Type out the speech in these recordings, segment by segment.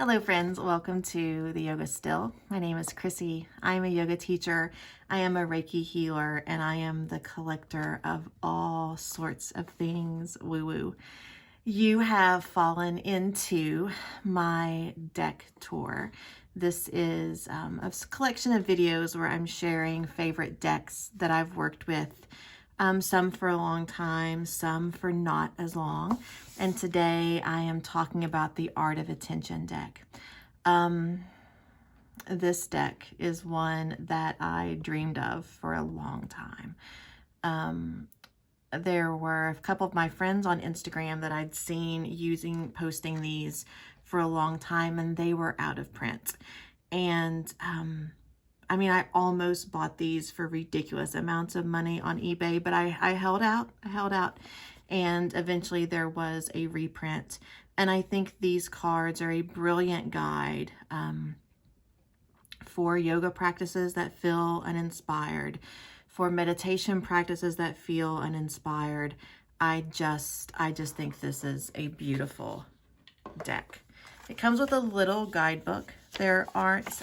Hello friends, welcome to the Yoga Still. My name is Chrissy. I am a yoga teacher, I am a Reiki healer, and I am the collector of all sorts of things woo-woo. You have fallen into my deck tour. This is a collection of videos where I'm sharing favorite decks that I've worked with. Some for a long time, some for not as long. And today I am talking about the Art of Attention deck. This deck is one that I dreamed of for a long time. There were a couple of my friends on Instagram that I'd seen posting these for a long time, and they were out of print. And I almost bought these for ridiculous amounts of money on eBay, but I held out. And eventually there was a reprint. And I think these cards are a brilliant guide for yoga practices that feel uninspired, for meditation practices that feel uninspired. I just think this is a beautiful deck. It comes with a little guidebook. There aren't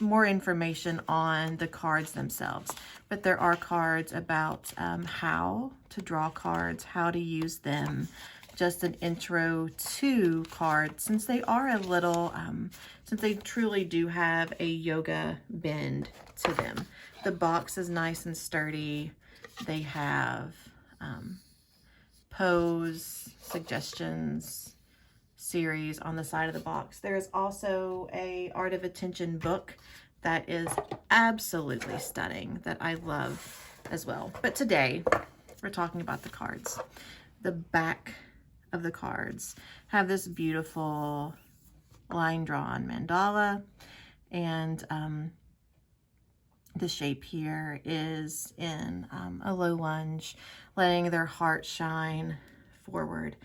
more information on the cards themselves, but there are cards about how to draw cards, how to use them, just an intro to cards, since they are a little, since they truly do have a yoga bend to them. The box is nice and sturdy. They have pose suggestions series on the side of the box. There is also a Art of Attention book that is absolutely stunning that I love as well. But today we're talking about the cards. The back of the cards have this beautiful line drawn mandala, and the shape here is in a low lunge, letting their heart shine forward.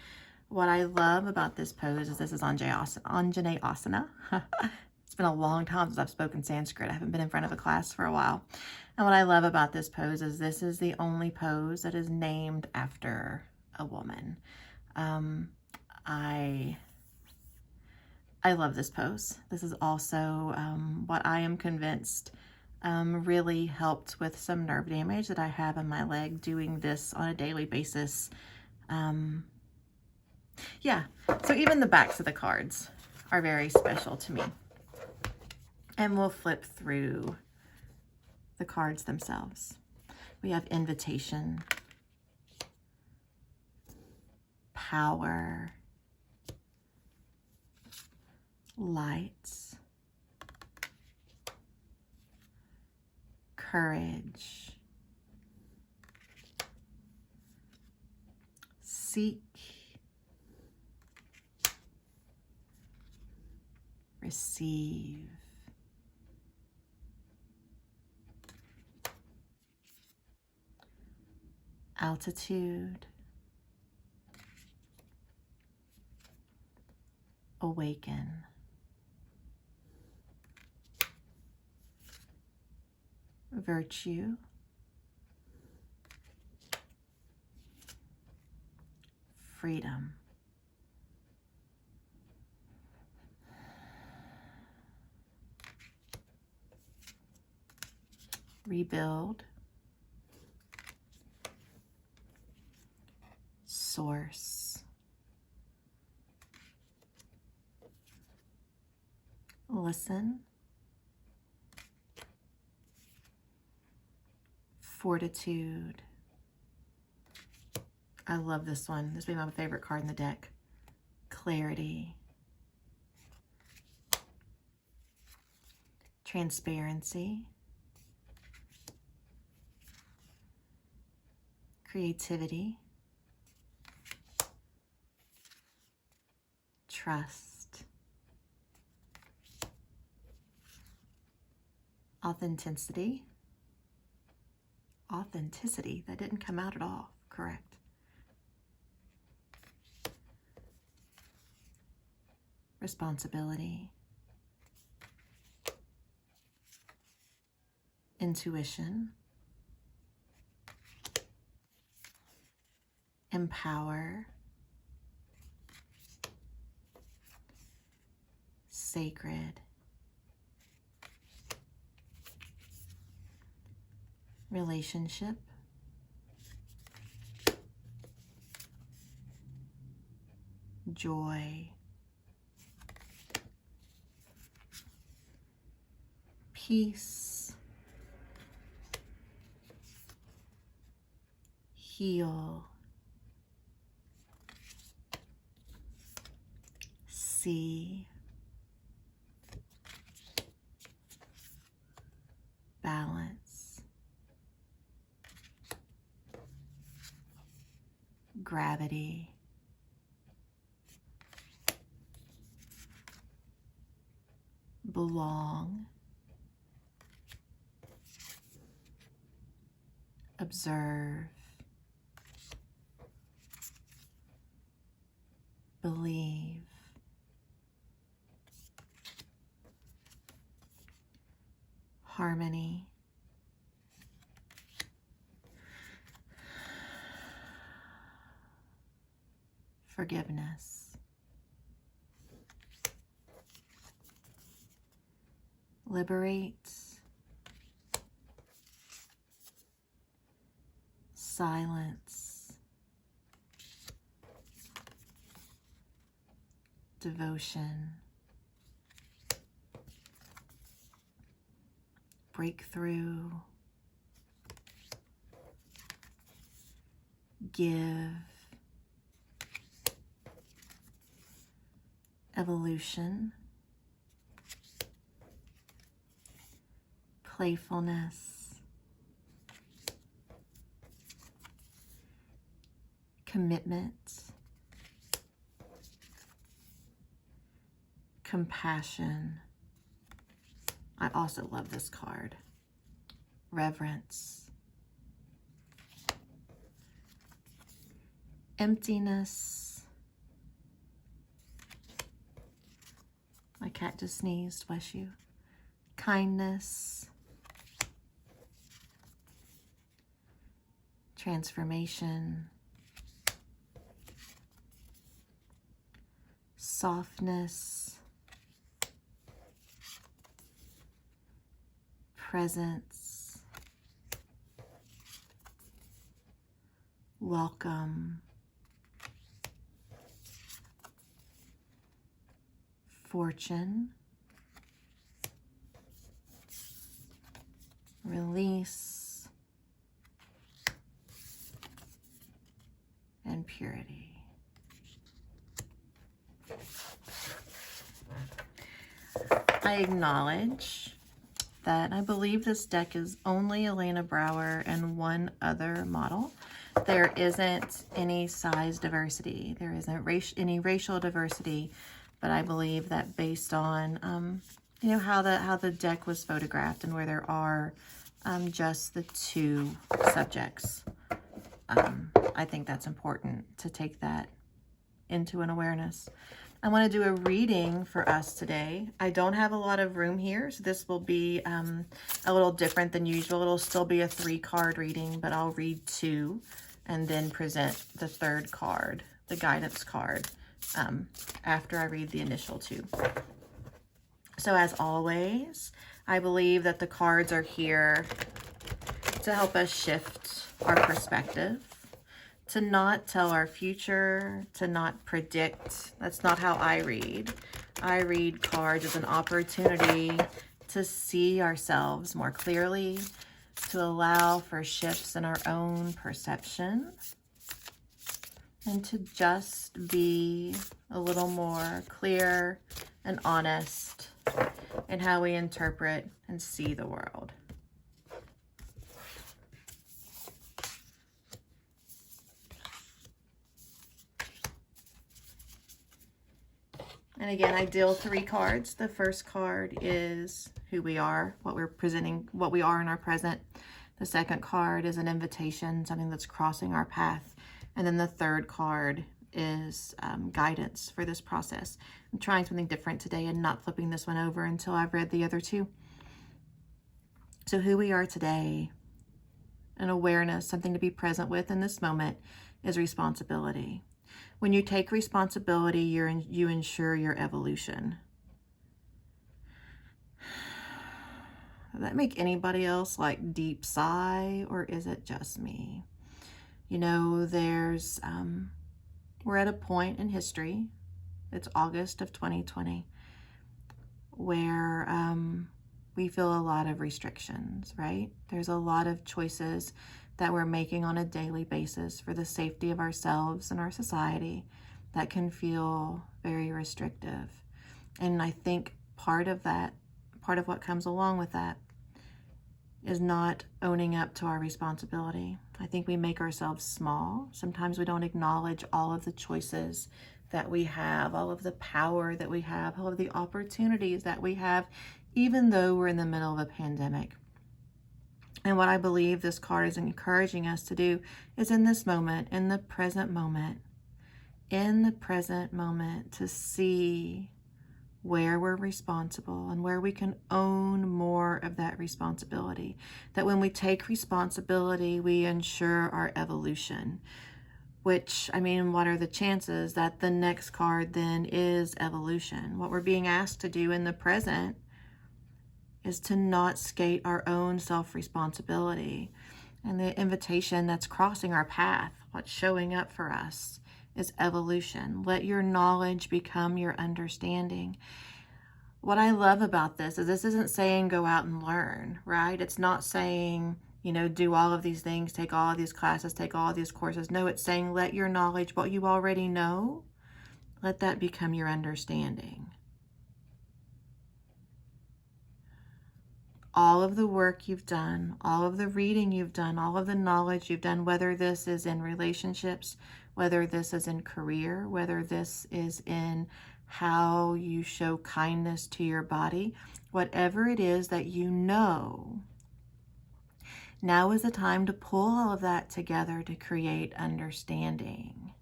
What I love about this pose is this is Anjaneyasana. It's been a long time since I've spoken Sanskrit. I haven't been in front of a class for a while. And what I love about this pose is this is the only pose that is named after a woman. I love this pose. This is also what I am convinced really helped with some nerve damage that I have in my leg doing this on a daily basis. Yeah, so even the backs of the cards are very special to me. And we'll flip through the cards themselves. We have invitation, power, lights, courage, seek, receive, altitude, awaken, virtue, freedom, rebuild, source, listen, fortitude. I love this one. This would be my favorite card in the deck. Clarity, transparency, creativity, trust, authenticity. Authenticity, that didn't come out at all correct. Responsibility, intuition, empower, sacred, relationship, joy, peace, heal, see, balance, gravity, belong, observe, believe, harmony, forgiveness, liberate, silence, devotion, breakthrough, give, evolution, playfulness, commitment, compassion. I also love this card. Reverence, emptiness. My cat just sneezed, bless you. Kindness, transformation, softness, presence, welcome, fortune, release, and purity. I acknowledge that I believe this deck is only Elena Brower and one other model. There isn't any size diversity. There isn't any racial diversity, but I believe that based on you know, how the deck was photographed and where there are just the two subjects, I think that's important to take that into an awareness. I want to do a reading for us today. I don't have a lot of room here, so this will be a little different than usual. It'll still be a 3-card reading, but I'll read 2 and then present the 3rd card, the guidance card, after I read the initial 2. So as always, I believe that the cards are here to help us shift our perspective, to not tell our future, to not predict. That's not how I read. I read cards as an opportunity to see ourselves more clearly, to allow for shifts in our own perception, and to just be a little more clear and honest in how we interpret and see the world. And again, I deal 3 cards. The first card is who we are, what we're presenting, what we are in our present. The second card is an invitation, something that's crossing our path. And then the 3rd card is guidance for this process. I'm trying something different today and not flipping this one over until I've read the other 2. So who we are today, an awareness, something to be present with in this moment, is responsibility. When you take responsibility, you ensure your evolution. Does that make anybody else like deep sigh, or is it just me? You know, we're at a point in history, it's August of 2020, where we feel a lot of restrictions, right? There's a lot of choices that we're making on a daily basis for the safety of ourselves and our society that can feel very restrictive. And I think part of what comes along with that is not owning up to our responsibility. I think we make ourselves small. Sometimes we don't acknowledge all of the choices that we have, all of the power that we have, all of the opportunities that we have, even though we're in the middle of a pandemic. And what I believe this card is encouraging us to do is in this moment, in the present moment, to see where we're responsible and where we can own more of that responsibility. That when we take responsibility, we ensure our evolution. Which, I mean, what are the chances that the next card then is evolution? What we're being asked to do in the present is to not skate our own self-responsibility. And the invitation that's crossing our path, what's showing up for us, is evolution. Let your knowledge become your understanding. What I love about this is this isn't saying go out and learn, right? It's not saying, you know, do all of these things, take all of these classes, take all of these courses. No, it's saying let your knowledge, what you already know, let that become your understanding. All of the work you've done, all of the reading you've done, all of the knowledge you've done, whether this is in relationships, whether this is in career, whether this is in how you show kindness to your body, whatever it is that you know, now is the time to pull all of that together to create understanding.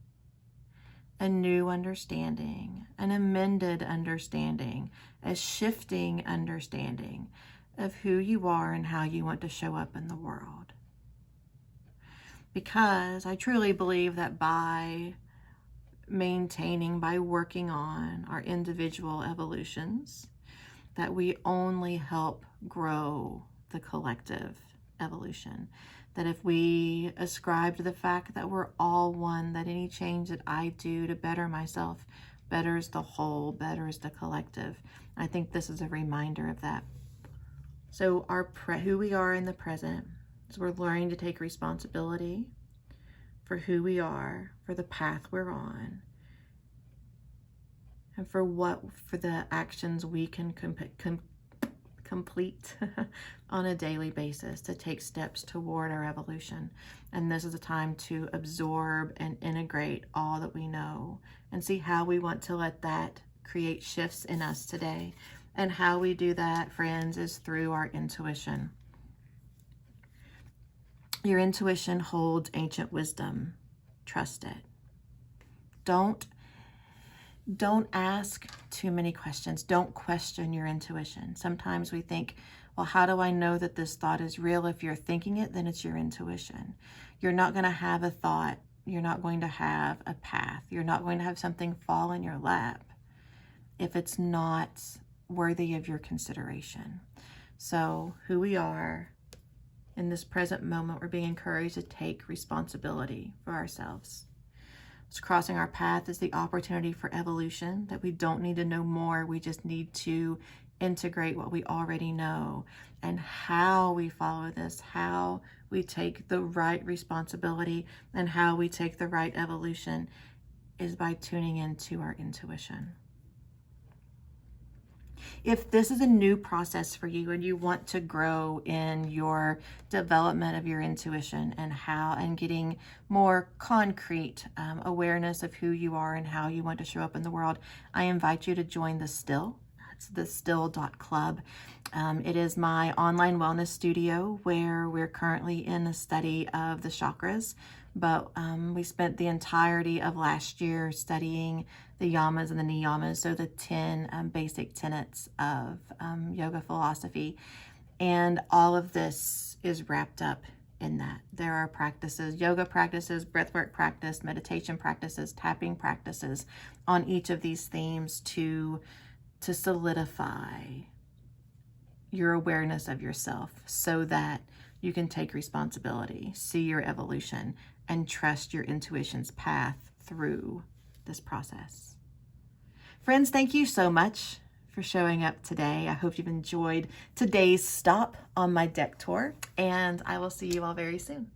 A new understanding, an amended understanding, a shifting understanding of who you are and how you want to show up in the world. Because I truly believe that by working on our individual evolutions, that we only help grow the collective evolution. That if we ascribe to the fact that we're all one, that any change that I do to better myself betters the whole, betters the collective. I think this is a reminder of that. So who we are in the present is we're learning to take responsibility for who we are, for the path we're on, and for the actions we can complete on a daily basis to take steps toward our evolution. And this is a time to absorb and integrate all that we know and see how we want to let that create shifts in us today. And how we do that, friends, is through our intuition. Your intuition holds ancient wisdom. Trust it. Don't ask too many questions. Don't question your intuition. Sometimes we think, well, how do I know that this thought is real? If you're thinking it, then it's your intuition. You're not going to have a thought. You're not going to have a path. You're not going to have something fall in your lap if it's not worthy of your consideration. So who we are in this present moment, we're being encouraged to take responsibility for ourselves. What's crossing our path is the opportunity for evolution, that we don't need to know more. We just need to integrate what we already know. And how we follow this, how we take the right responsibility and how we take the right evolution is by tuning into our intuition. If this is a new process for you and you want to grow in your development of your intuition and getting more concrete awareness of who you are and how you want to show up in the world, I invite you to join the Still. It's the Still.club. It is my online wellness studio where we're currently in the study of the chakras, but we spent the entirety of last year studying the yamas and the niyamas, so the 10 basic tenets of yoga philosophy. And all of this is wrapped up in that. There are practices, yoga practices, breathwork practice, meditation practices, tapping practices on each of these themes to solidify your awareness of yourself so that you can take responsibility, see your evolution, and trust your intuition's path through this process. Friends, thank you so much for showing up today. I hope you've enjoyed today's stop on my deck tour, and I will see you all very soon.